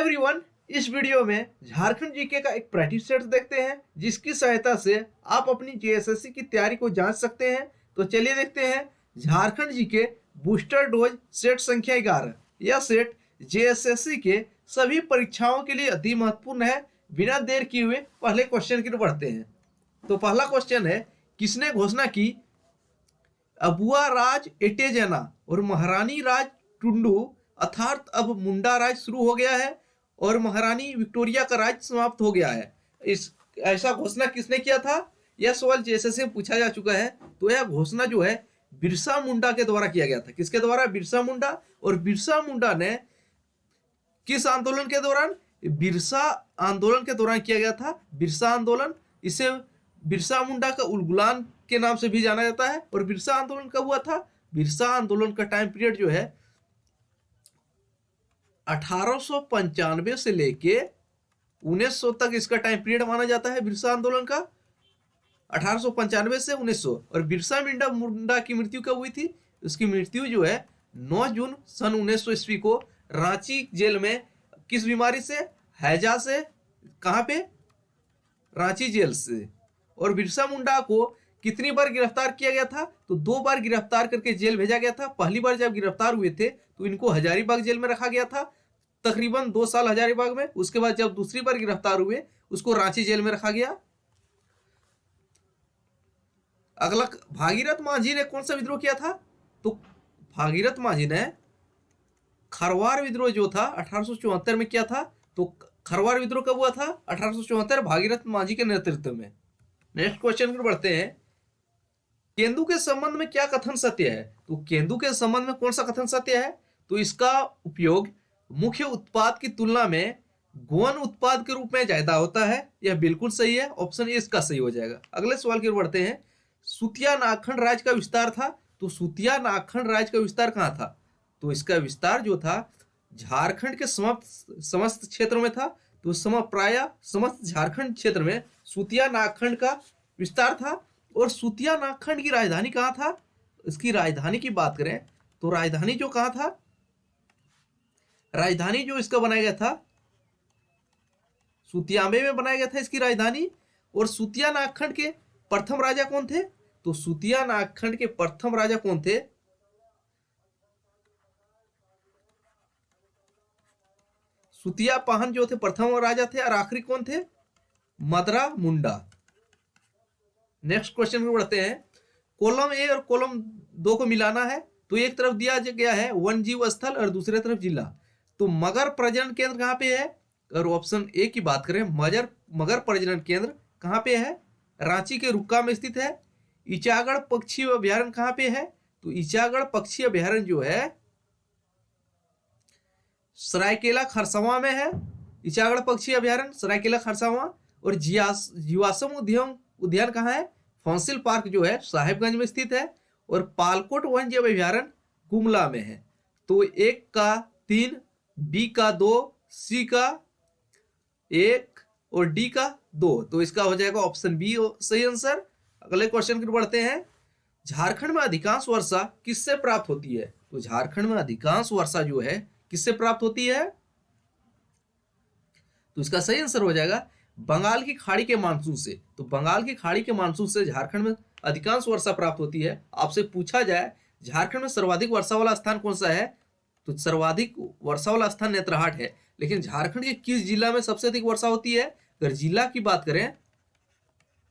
Hi everyone, इस video में Jharkhand GK का एक प्रैक्टिस सेट देखते हैं जिसकी सहायता से आप अपनी जेएसएससी की तैयारी को जांच सकते हैं। तो चलिए देखते हैं Jharkhand GK booster dose set संख्या 11। यह सेट जेएसएससी के सभी परीक्षाओं के लिए अति महत्वपूर्ण है। बिना देर किए हुए पहले क्वेश्चन की ओर बढ़ते हैं। तो पहला क्वेश्चन है, किसने घोषणा की अबुआ राज एटेजना और महारानी राज टुंडू अर्थात अब मुंडा राज शुरू हो गया है और महारानी विक्टोरिया का राज समाप्त हो गया है। इस ऐसा घोषणा किसने किया था? यह सवाल जेएसएससी में पूछा जा चुका है। तो यह घोषणा जो है बिरसा मुंडा के द्वारा किया गया था। किसके द्वारा? बिरसा मुंडा। और बिरसा मुंडा ने किस आंदोलन के दौरान? बिरसा आंदोलन के दौरान किया गया था। बिरसा आंदोलन, इसे बिरसा मुंडा का उलगुलान के नाम से भी जाना जाता है। और बिरसा आंदोलन कब हुआ था? बिरसा आंदोलन का टाइम पीरियड जो है 1895 से लेके 1900 तक इसका टाइम पीरियड माना जाता है बिरसा आंदोलन का। 1895 से 1900। और बिरसा मुंडा की मृत्यु कब हुई थी? उसकी मृत्यु जो है 9 जून सन 1900 ईस्वी को रांची जेल में। किस बीमारी से? हैजा से। कहां पे? रांची जेल से। और बिरसा मुंडा को कितनी बार गिरफ्तार किया गया था? तो 2 बार गिरफ्तार करके जेल भेजा गया था। पहली बार जब गिरफ्तार हुए थे तो इनको हजारीबाग जेल में रखा गया था, तकरीबन 2 साल हजारीबाग में। उसके बाद जब दूसरी बार गिरफ्तार हुए उसको रांची जेल में रखा गया। अगला, भागीरथ मांझी ने कौन सा विद्रोह किया था? तो भागीरथ मांझी ने खरवार विद्रोह जो था 1874 में किया था। तो खरवार विद्रोह कब हुआ था? 1874, भागीरथ मांझी के नेतृत्व में। नेक्स्ट क्वेश्चन पर बढ़ते हैं। केंदू के संबंध में क्या कथन सत्य है? तो केंदू के संबंध में कौन सा कथन सत्य है? तो इसका उपयोग मुख्य उत्पाद की तुलना में गौण उत्पाद के रूप में ज्यादा होता है। यह बिल्कुल सही है। ऑप्शन ए इसका सही हो जाएगा। अगले सवाल की ओर बढ़ते हैं। सुतिया नागखंड राज्य का विस्तार था। तो सुतिया नागखंड राज्य का विस्तार कहाँ था? तो इसका विस्तार जो था झारखंड के समस्त क्षेत्रों में था। तो प्राय समस्त झारखंड क्षेत्र में सुतिया नागखंड का विस्तार था। और सुतिया नागखंड की राजधानी कहाँ था? इसकी राजधानी की बात करें तो राजधानी जो कहाँ था, राजधानी जो इसका बनाया गया था सुतियाम्बे में बनाया गया था इसकी राजधानी। और सुतिया नागखंड के प्रथम राजा कौन थे? तो सुतिया नागखंड के प्रथम राजा कौन थे? सुतिया पाहन जो थे प्रथम राजा थे। और आखिरी कौन थे? मदरा मुंडा। नेक्स्ट क्वेश्चन में बढ़ते हैं। कॉलम ए और कॉलम 2 को मिलाना है। तो एक तरफ दिया गया है वन जीव स्थल और दूसरे तरफ जिला। तो मगर प्रजनन केंद्र कहाँ पे है? और ऑप्शन ए की बात करें, मगर प्रजनन केंद्र कहाँ पे है? रांची के रुक्का में स्थित है। इचागढ़ पक्षी अभ्यारण्य कहाँ पे है? तो इचागढ़ पक्षी अभ्यारण्य जो है सरायकेला खरसावां में है। इचागढ़ पक्षी अभ्यारण्य सरायकेला खरसावां। और जीवाश्म उद्यान कहाँ है? फॉसिल पार्क जो है साहेबगंज में स्थित है। और पालकोट वन्यजीव अभ्यारण्य गुमला में है। तो 1 का 3, बी का 2, सी का 1 और डी का 2। तो इसका हो जाएगा ऑप्शन बी सही आंसर। अगले क्वेश्चन की बढ़ते हैं। झारखंड में अधिकांश वर्षा किससे प्राप्त होती है? तो झारखंड में अधिकांश वर्षा जो है किससे प्राप्त होती है? तो इसका सही आंसर हो जाएगा बंगाल की खाड़ी के मानसून से। तो बंगाल की खाड़ी के मानसून से झारखंड में अधिकांश वर्षा प्राप्त होती है। आपसे पूछा जाए झारखंड में सर्वाधिक वर्षा वाला स्थान कौन सा है? तो सर्वाधिक वर्षा वाला स्थान नेतरहाट है। लेकिन झारखंड के किस जिला में सबसे अधिक वर्षा होती है? अगर जिला की बात करें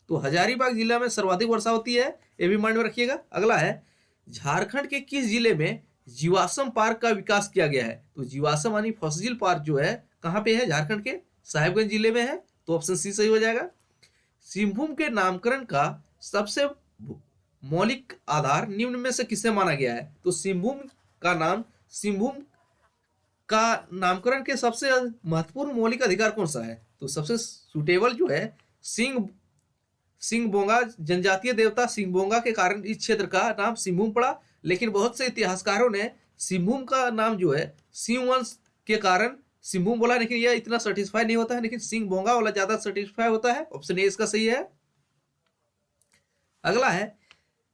तो हजारीबाग जिला में सर्वाधिक वर्षा होती है। ये भी माइंड में रखिएगा। अगला है, झारखंड के किस जिले में जीवाश्म पार्क का विकास किया गया है? तो जीवाश्म यानी फॉसिल पार्क जो है कहां पे है? झारखंड के साहेबगंज जिले में है। तो ऑप्शन सी सही हो जाएगा। सिंहभूम के नामकरण का सबसे मौलिक आधार निम्न में से किसे माना गया है? तो सिंहभूम का नामकरण के सबसे महत्वपूर्ण मौलिक अधिकार कौन सा है? तो सबसे सुटेबल जो है सिंहभोंगा जनजातीय देवता सिंहभोंगा के कारण इस क्षेत्र का नाम सिंहभूम पड़ा। लेकिन बहुत से इतिहासकारों ने सिंहभूम का नाम जो है सिंह वंश के कारण सिंहभूम बोला, लेकिन यह इतना सेटिस्फाई नहीं होता है। लेकिन सिंहभोंगा वाला ज्यादा सेटिस्फाई होता है। ऑप्शन ए इसका सही है। अगला है,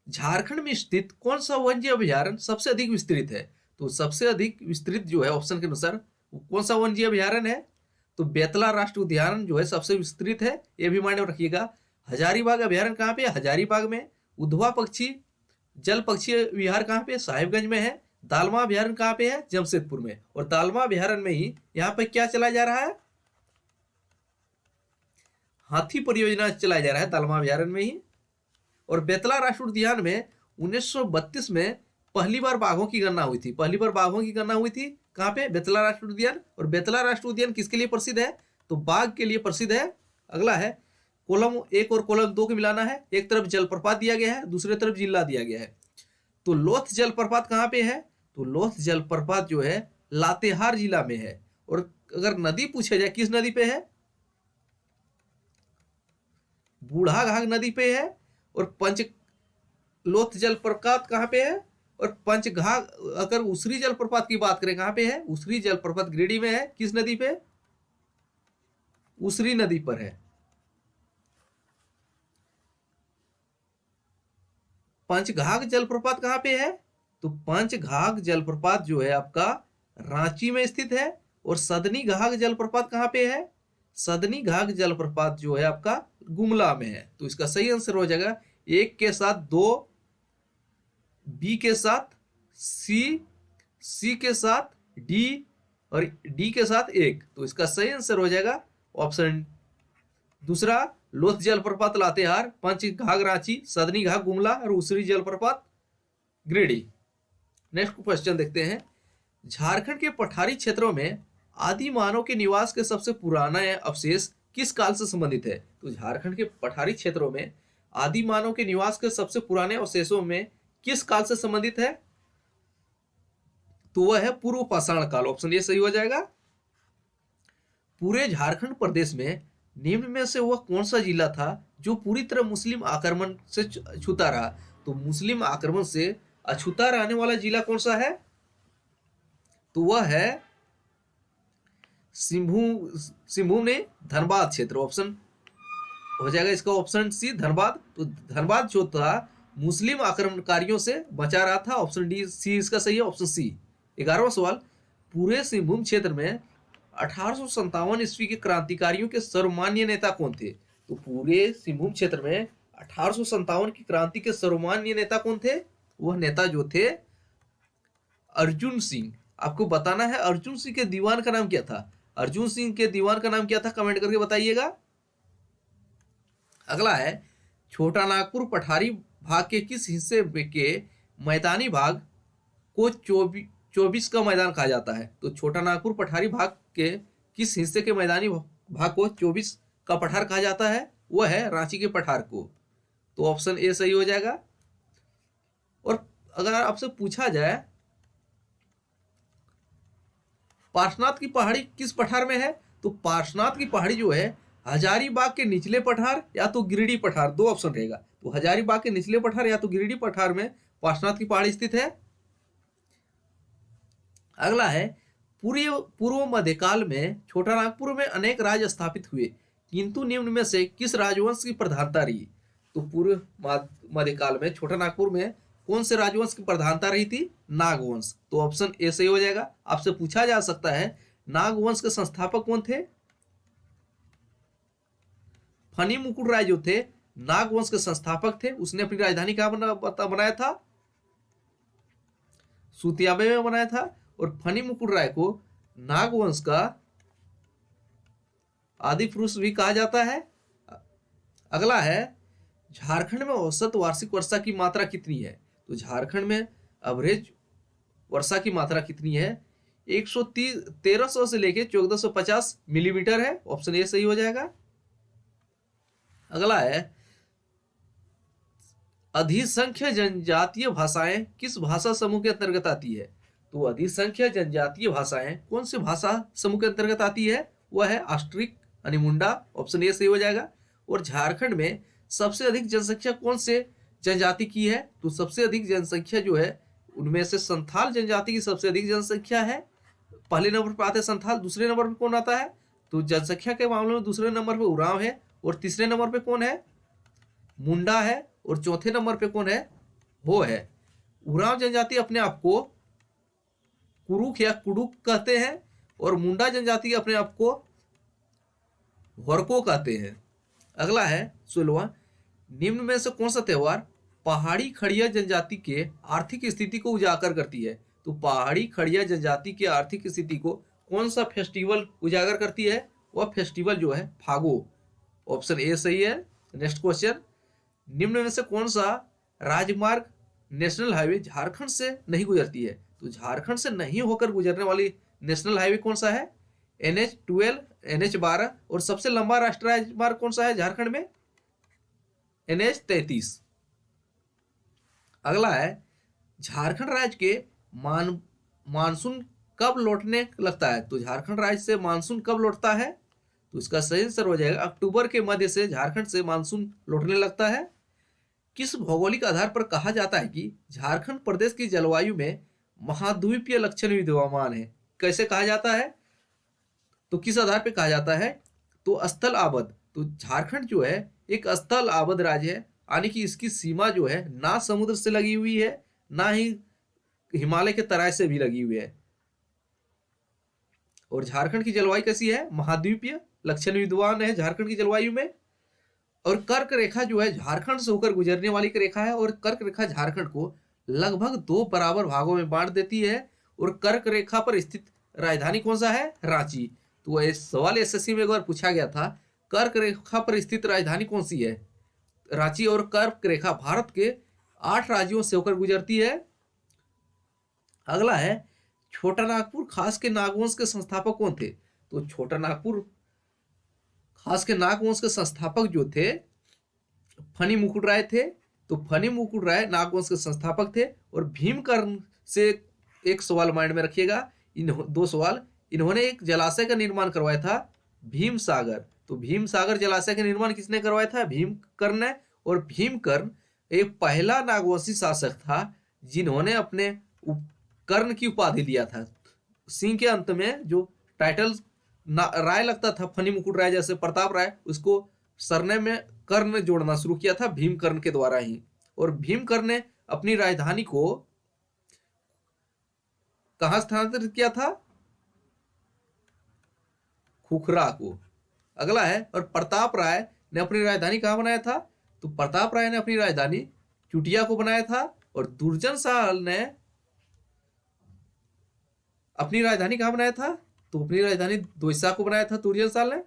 झारखंड में स्थित कौन सा वन्य अभ्यारण्य सबसे अधिक विस्तृत है? तो सबसे अधिक विस्तृत जो है ऑप्शन के अनुसार कौन सा वन जीव अभ्यारण्य है? तो बेतला राष्ट्रीय उद्यान जो है सबसे विस्तृत है, ये भी माइंड में रखिएगा। हजारीबाग अभ्यारण्य कहाँ पे? हजारीबाग में। उधवा पक्षी जल पक्षी विहार कहाँ पे? साहिबगंज में है। दालमा अभ्यारण्य कहाँ पे है? जमशेदपुर में। और दालमा अभ्यारण्य में ही यहाँ पे क्या चला जा रहा है? हाथी परियोजना चलाया जा रहा है दालमा अभ्यारण्य में ही। और बेतला राष्ट्रीय उद्यान में 1932 में पहली बार बाघों की गणना हुई थी। पहली बार बाघों की गणना हुई थी कहाँ पे? बेतला राष्ट्रीय उद्यान। और बेतला राष्ट्रीय उद्यान किसके लिए प्रसिद्ध है? तो बाघ के लिए प्रसिद्ध है। अगला है कॉलम 1 और कॉलम 2 को मिलाना है। एक तरफ जलप्रपात दिया गया है, दूसरे तरफ जिला दिया गया है। तो लोथ जलप्रपात कहाँ पे है? तो लोथ जलप्रपात जो है लातेहार जिला में है। और अगर नदी पूछा जाए किस नदी पे है? बूढ़ाघाघ नदी पे है। और लोथ जलप्रपात कहाँ पे है? और पंचघाघ, अगर उसरी जलप्रपात की बात करें कहाँ पे है? उसरी जलप्रपात गिरिडीह में है। किस नदी पे? उसरी नदी पर है। पंचघाघ जलप्रपात कहाँ पे है? तो पंचघाघ जलप्रपात जो है आपका रांची में स्थित है। और सदनी घाघ जलप्रपात कहाँ पे है? सदनी घाघ जलप्रपात जो है आपका गुमला में है। तो इसका सही आंसर हो जाएगा 1 के साथ 2, बी के साथ सी के साथ डी और डी के साथ 1। तो इसका सही आंसर हो जाएगा ऑप्शन दूसरा, लोथ जलप्रपात लातेहार, पंचघाघ रांची, सदनी घाघ गुमला और उसरी जलप्रपात गिरिडीह। नेक्स्ट क्वेश्चन देखते हैं। झारखंड के पठारी क्षेत्रों में आदि मानव के निवास के सबसे पुराना अवशेष किस काल से संबंधित है? तो झारखंड के पठारी क्षेत्रों में आदि मानव के निवास के सबसे पुराने अवशेषों में किस काल से संबंधित है? तो वह है पूर्व पाषाण काल। ऑप्शन ए सही हो जाएगा। पूरे झारखंड प्रदेश में निम्न में से वह कौन सा जिला था जो पूरी तरह मुस्लिम आक्रमण से छूता रहा? तो मुस्लिम आक्रमण से अछूता रहने वाला जिला कौन सा है? तो वह है सिंहभूम ने धनबाद क्षेत्र। ऑप्शन हो जाएगा इसका ऑप्शन सी धनबाद। तो धनबाद जो था मुस्लिम आक्रमणकारियों से बचा रहा था। ऑप्शन डी सी इसका सही है। Option C. 11वां सवाल, पूरे सिंहभूम क्षेत्र में 1857 ईस्वी के क्रांतिकारियों के सर्वमान्य नेता कौन थे? तो पूरे सिंहभूम क्षेत्र में 1857 की क्रांति के सर्वमान्य नेता कौन थे? वह नेता जो थे अर्जुन सिंह। आपको बताना है अर्जुन सिंह के दीवान का नाम क्या था? अर्जुन सिंह के दीवान का नाम क्या था? कमेंट करके बताइएगा। अगला है छोटा नागपुर पठारी भाग के किस हिस्से के मैदानी भाग को 24 का मैदान कहा जाता है? तो छोटा नागपुर पठारी भाग के किस हिस्से के मैदानी भाग को 24 का पठार कहा जाता है? वह है रांची के पठार को। तो ऑप्शन ए सही हो जाएगा। और अगर आपसे पूछा जाए पार्श्वनाथ की पहाड़ी किस पठार में है? तो पार्श्वनाथ की पहाड़ी जो है हजारीबाग के निचले पठार या तो गिरिडीह पठार, दो ऑप्शन रहेगा। तो हजारीबाग के निचले पठार या तो गिरिडीह पठार में पार्श्वनाथ की पहाड़ी स्थित है। अगला है पूर्व मध्यकाल में छोटा नागपुर में अनेक राज्य स्थापित हुए, किंतु निम्न में से किस राजवंश की प्रधानता रही? तो पूर्व मध्यकाल में छोटा नागपुर में कौन से राजवंश की प्रधानता रही थी? नागवंश। तो ऑप्शन ए सही हो जाएगा। आपसे पूछा जा सकता है नागवंश के संस्थापक कौन थे? फनी मुकुट राय जो थे नागवंश के संस्थापक थे। उसने अपनी राजधानी कहाँ बनाया था? सुतियाबे में बनाया था। और फनी मुकुट राय को नागवंश का आदि पुरुष भी कहा जाता है। अगला है झारखंड में औसत वार्षिक वर्षा की मात्रा कितनी है? तो झारखंड में एवरेज वर्षा की मात्रा कितनी है? 1300 से लेके 1450 मिलीमीटर है। ऑप्शन ए सही हो जाएगा। अगला है अधिसंख्य जनजातीय भाषाएं किस भाषा समूह के अंतर्गत आती है? तो अधिसंख्य जनजातीय भाषाएं कौन से भाषा समूह के अंतर्गत आती है? वह है ऑस्ट्रिक यानी मुंडा। ऑप्शन ए सही हो जाएगा। और झारखंड में सबसे अधिक जनसंख्या कौन से जनजाति की है? तो सबसे अधिक जनसंख्या जो है उनमें से संथाल जनजाति की सबसे अधिक जनसंख्या है। पहले नंबर पर आते हैं संथाल, दूसरे नंबर पर कौन आता है? तो जनसंख्या के मामले में दूसरे नंबर पर उरांव है। और तीसरे नंबर पे कौन है? मुंडा है। और चौथे नंबर पे कौन है? हो है। उरांव जनजाति अपने आप को कुरुक या कुडुक कहते हैं। और मुंडा जनजाति अपने आप को वर्को कहते हैं। अगला है 16वां, निम्न में से कौन सा त्योहार पहाड़ी खड़िया जनजाति के आर्थिक स्थिति को उजागर करती है? तो पहाड़ी खड़िया जनजाति की आर्थिक स्थिति को कौन सा फेस्टिवल उजागर करती है? वह फेस्टिवल जो है फागो। ऑप्शन ए सही है। नेक्स्ट क्वेश्चन, निम्न में से कौन सा राजमार्ग नेशनल हाईवे झारखंड से नहीं गुजरती है? तो झारखंड से नहीं होकर गुजरने वाली नेशनल हाईवे कौन सा है? NH12, NH12। और सबसे लंबा राष्ट्रीय राजमार्ग कौन सा है झारखंड में? NH33। अगला है, झारखंड राज्य के मानसून कब लौटने लगता है? तो झारखंड राज्य से मानसून कब लौटता है? तो इसका सही आंसर हो जाएगा अक्टूबर के मध्य से झारखंड से मानसून लौटने लगता है। किस भौगोलिक आधार पर कहा जाता है कि झारखंड प्रदेश की जलवायु में महाद्वीपीय लक्षण विद्यमान है? कैसे कहा जाता है? तो किस आधार पर कहा जाता है? तो स्थल आबद। तो झारखंड जो है एक स्थल आबद राज्य है, यानी कि इसकी सीमा जो है ना समुद्र से लगी हुई है ना ही हिमालय के तराई से भी लगी हुई है। और झारखंड की जलवायु कैसी है? महाद्वीपीय लक्षण विद्यमान है झारखंड की जलवायु में। और कर्क रेखा जो है झारखंड से होकर गुजरने वाली एक रेखा है, और कर्क रेखा झारखंड को लगभग 2 बराबर भागों में बांट देती है। और कर्क रेखा पर स्थित राजधानी कौन सा है? रांची। तो ये सवाल एसएससी में एक बार पूछा गया था, कर्क रेखा पर स्थित राजधानी कौन सी है? रांची। और कर्क रेखा भारत के 8 राज्यों से होकर गुजरती है। अगला है, छोटा नागपुर खास के नागवंश के संस्थापक कौन थे? तो छोटा नागपुर खास के नागवंश के संस्थापक जो थे फनी मुकुट राय थे। तो फनी मुकुट राय नागवंश के संस्थापक थे। और भीमकर्ण से एक सवाल माइंड में रखिएगा, इन 2 सवाल। इन्होंने एक जलाशय का निर्माण करवाया था, भीम सागर। तो भीम सागर जलाशय का निर्माण किसने करवाया था? भीमकर्ण ने। और भीमकर्ण एक पहला नागवंशी शासक था जिन्होंने अपने कर्ण की उपाधि लिया था। सिंह के अंत में जो टाइटल राय लगता था, फनी मुकुट राय जैसे प्रताप राय, उसको सरनेम में कर्ण जोड़ना शुरू किया था भीमकर्ण के द्वारा ही। और भीमकर्ण ने अपनी राजधानी को कहां स्थानांतरित किया था? खुखरा को। अगला है, और प्रताप राय ने अपनी राजधानी कहां बनाया था? तो प्रताप राय ने अपनी राजधानी चुटिया को बनाया था। और दुर्जन साल ने अपनी राजधानी कहां बनाया था? तो अपनी राजधानी दोईसा को बनाया था दुर्जन साल ने।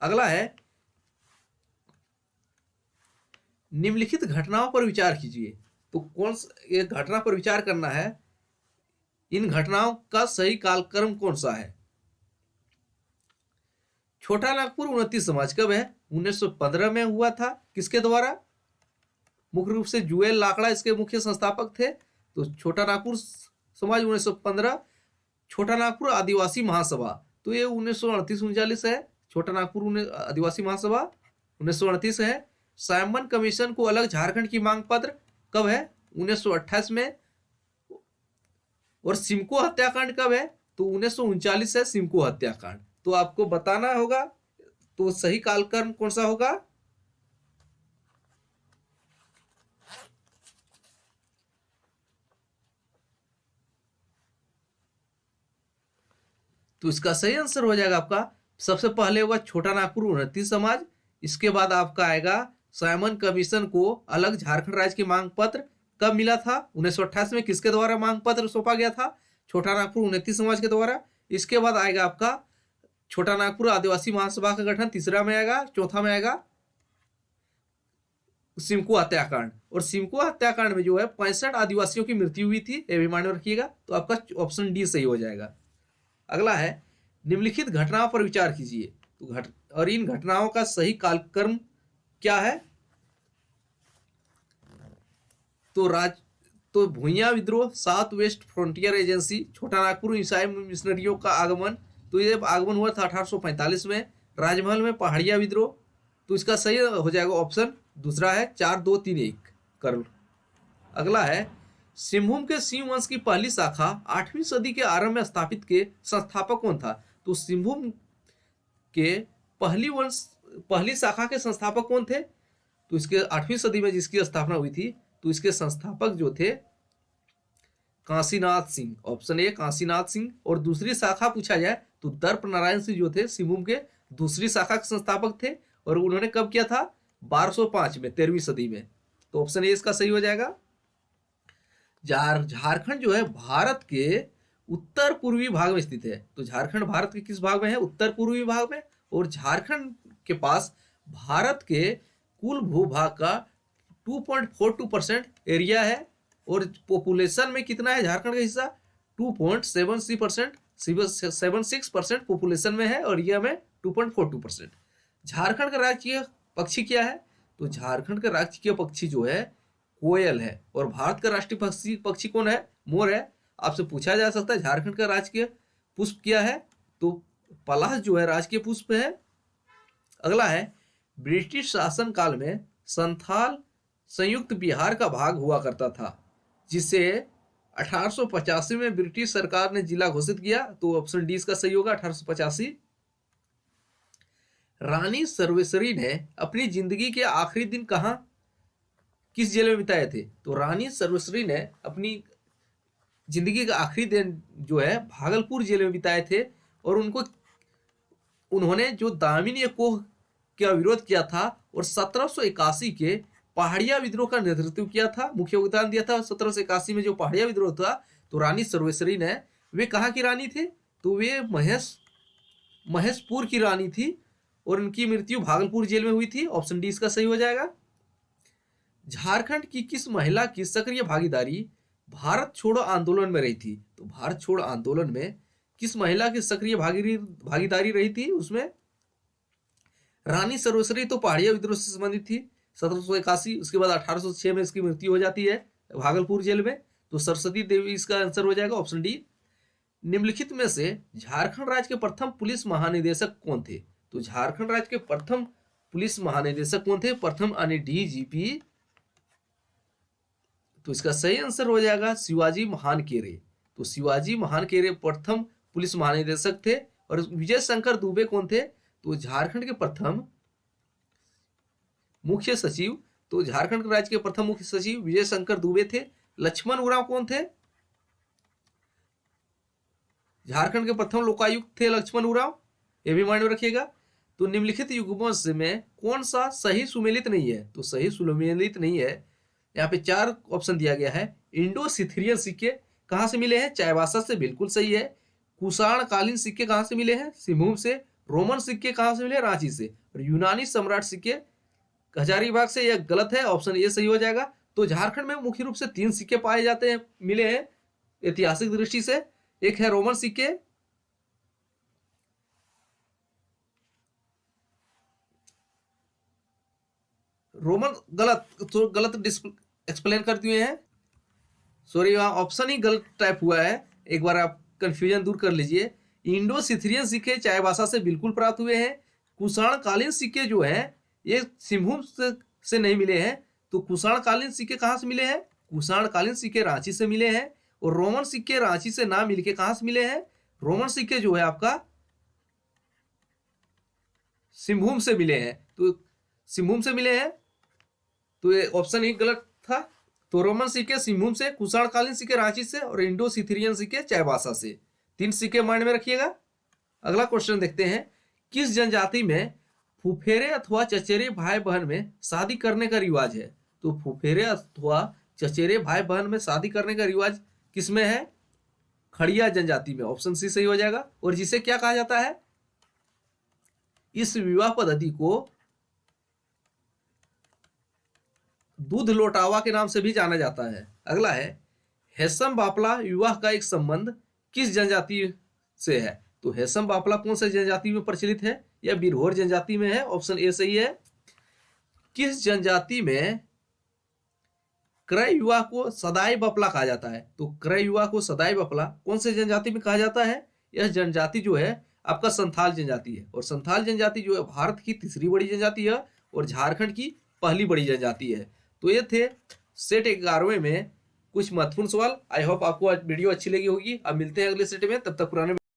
अगला है, निम्नलिखित घटनाओं पर विचार कीजिए। तो कौन ये घटना पर विचार करना है, इन घटनाओं का सही कालक्रम कौन सा है? छोटा नागपुर 29 समाज कब है? 1915 में हुआ था। किसके द्वारा? मुख्य रूप से जुएल लाकड़ा इसके मुख्य संस्थापक थे। तो छोटा नागपुर समाज 1915। छोटा नागपुर आदिवासी महासभा, तो ये 1938-39 है। छोटा नागपुर आदिवासी महासभा 1938 है। साइमन कमीशन को अलग झारखंड की मांग पत्र कब है? 1928 में। और सिमको हत्याकांड कब है? तो 1939 है सिमको हत्याकांड। तो आपको बताना होगा, तो सही कालक्रम कौन सा होगा? तो इसका सही आंसर हो जाएगा आपका, सबसे पहले होगा छोटा नागपुर 29 समाज। इसके बाद आपका आएगा साइमन कमीशन को अलग झारखंड राज्य की मांग पत्र कब मिला था? 1928 में। किसके द्वारा मांग पत्र सौंपा गया था? छोटा नागपुर 29 समाज के द्वारा। इसके बाद आएगा आपका छोटा नागपुर आदिवासी महासभा का गठन, तीसरा में आएगा। चौथा में आएगा सिमको हत्याकांड। और सिमको हत्याकांड में जो है 65 आदिवासियों की मृत्यु हुई थी, ये भी मान रखिएगा। तो आपका ऑप्शन डी सही हो जाएगा। अगला है, निम्नलिखित घटनाओं पर विचार कीजिए। तो और इन घटनाओं का सही कालक्रम क्या है? तो भुइयां विद्रोह, साउथ वेस्ट फ्रंटियर एजेंसी, छोटा नागपुर ईसाई मिशनरियों का आगमन। तो ये आगमन हुआ था 1845 में। राजमहल में पहाड़िया विद्रोह। तो इसका सही हो जाएगा ऑप्शन दूसरा है 4-2-3-1 कर। अगला है, सिंहभूम के सिंह वंश की पहली शाखा 8वीं सदी के आरंभ में स्थापित के संस्थापक कौन था? तो सिंहभूम के पहली शाखा के संस्थापक कौन थे? तो इसके 8वीं सदी में जिसकी स्थापना हुई थी, तो इसके संस्थापक जो थे काशीनाथ सिंह, ऑप्शन ए काशीनाथ सिंह। और दूसरी शाखा पूछा जाए तो दर्प नारायण सिंह जो थे सिमुम के दूसरी शाखा के संस्थापक थे, और उन्होंने कब किया था? 1205 में, 13वीं सदी में। तो ऑप्शन ए इसका सही हो जाएगा। झारखंड जो है भारत के उत्तर पूर्वी भाग में स्थित है। तो झारखंड भारत के किस भाग में है? उत्तर पूर्वी भाग में। और झारखंड के पास भारत के कुल भूभाग का 2.42% एरिया है, और पॉपुलेशन में कितना है झारखंड का हिस्सा? 2.76% पॉपुलेशन में है, और एरिया में 2.42%। झारखंड का राजकीय पक्षी क्या है? तो झारखंड का राजकीय पक्षी जो है कोयल है। और भारत का राष्ट्रीय पक्षी कौन है? मोर है। आपसे पूछा जा सकता है झारखंड का राजकीय पुष्प क्या है? तो पलाश जो है राजकीय पुष्प है। अगला है, ब्रिटिश शासन काल में संथाल संयुक्त बिहार का भाग हुआ करता था, जिसे 1885 में ब्रिटिश सरकार ने जिला घोषित किया। तो ऑप्शन डी इसका सही होगा, 1885। रानी सर्वेश्वरी ने अपनी जिंदगी के आखिरी दिन कहां किस जेल में बिताए थे? तो रानी सर्वेश्वरी ने अपनी जिंदगी का आखिरी दिन जो है भागलपुर जेल में बिताए थे, और उन्होंने जो दामिनी कोह का विरोध किया था और 1781 के पहाड़िया विद्रोह का नेतृत्व किया था, मुख्य योगदान दिया था 1781 में जो पहाड़िया विद्रोह था। तो रानी सर्वेश्वरी ने, वे कहाँ की रानी थे? तो वे महेशपुर की रानी थी, और उनकी मृत्यु भागलपुर जेल में हुई थी। ऑप्शन डी इसका सही हो जाएगा। झारखंड की किस महिला की सक्रिय भागीदारी भारत छोड़ो आंदोलन में रही थी? तो भारत छोड़ो आंदोलन में किस महिला की सक्रिय भागीदारी रही थी? उसमें रानी सर्वेश्वरी तो पहाड़िया विद्रोह से संबंधित थी 1781। उसके बाद 1806 में इसकी मृत्यु हो जाती है भागलपुर जेल में। तो सरस्वती देवी इसका आंसर हो जाएगा, ऑप्शन डी। निम्नलिखित में से झारखंड राज्य के प्रथम पुलिस महानिदेशक कौन थे? तो झारखंड राज्य के प्रथम पुलिस महानिदेशक कौन थे? प्रथम यानी डीजीपी। तो इसका सही आंसर हो जाएगा शिवाजी महानकेरे। तो शिवाजी महानकेरे प्रथम पुलिस महानिदेशक थे। और विजय शंकर दुबे कौन थे? तो झारखंड के प्रथम मुख्य सचिव। तो झारखंड राज्य के प्रथम मुख्य सचिव विजय शंकर दुबे थे। लक्ष्मण उरांव कौन थे? झारखंड के प्रथम लोकायुक्त थे लक्ष्मण उरांव, ये भी माइंड में रखिएगा। तो निम्नलिखित युग्मों में कौन सा सही सुमेलित नहीं है? तो सही सुमेलित नहीं है, यहाँ पे 4 ऑप्शन दिया गया है। इंडो सिथिरियन सिक्के कहां से मिले हैं? चाईबासा से, बिल्कुल सही है। कुषाण कालीन सिक्के कहां से मिले हैं? सिंहभूम से। रोमन सिक्के कहां से मिले? रांची से। और यूनानी सम्राट सिक्के हजारीबाग से, यह गलत है, ऑप्शन ए सही हो जाएगा। तो झारखंड में मुख्य रूप से 3 सिक्के पाए जाते हैं, मिले हैं ऐतिहासिक दृष्टि से। एक है रोमन सिक्के, रोमन गलत एक्सप्लेन कर दिए हैं, सॉरी वहां ऑप्शन ही गलत टाइप हुआ है, एक बार आप कंफ्यूजन दूर कर लीजिए। इंडो सिथिरियन सिक्के चाईबासा से बिल्कुल प्राप्त हुए हैं। कुषाण कालीन सिक्के जो हैं ये सिंहभूम से नहीं मिले हैं। तो कुषाण कालीन सिक्के कहाँ से मिले हैं? कुषाण कालीन सिक्के रांची से मिले हैं। और रोमन सिक्के रांची से ना मिलके कहां से मिले हैं? रोमन सिक्के जो है आपका सिंहभूम से मिले हैं। तो सिंहभूम से मिले हैं, तो ये ऑप्शन ही गलत था। तो रोमन सिक्के सिंहभूम से, कुषाण कालीन सिक्के रांची से, और इंडो सिथिरियन सिक्के चाईबासा से। 3 सिक्के माइंड में रखिएगा। अगला क्वेश्चन देखते हैं, किस जनजाति में फुफेरे अथवा चचेरे भाई बहन में शादी करने का रिवाज है? तो फुफेरे अथवा चचेरे भाई बहन में शादी करने का रिवाज किसमें है? खड़िया जनजाति में, ऑप्शन सी सही हो जाएगा। और जिसे क्या कहा जाता है? इस विवाह पद्धति को दूध लोटावा के नाम से भी जाना जाता है। अगला है, हेसम बापला विवाह का एक संबंध किस जनजाति से है? तो हेसम बापला कौन सी जनजाति में प्रचलित है? यह बिरहोर जनजाति में है, ऑप्शन ए सही है। किस जनजाति में क्रय विवाह को सदाई बपला कहा जाता है? तो क्रय विवाह को सदाई बपला कौन से जनजाति में कहा जाता है? यह जनजाति जो है आपका संथाल जनजाति है। और संथाल जनजाति जो है भारत की तीसरी बड़ी जनजाति है और झारखंड की पहली बड़ी जनजाति है। तो ये थे सेट 11वें में कुछ महत्वपूर्ण सवाल। आई होप आपको वीडियो अच्छी लगी होगी। अब मिलते हैं अगले सेट में, तब तक पुराने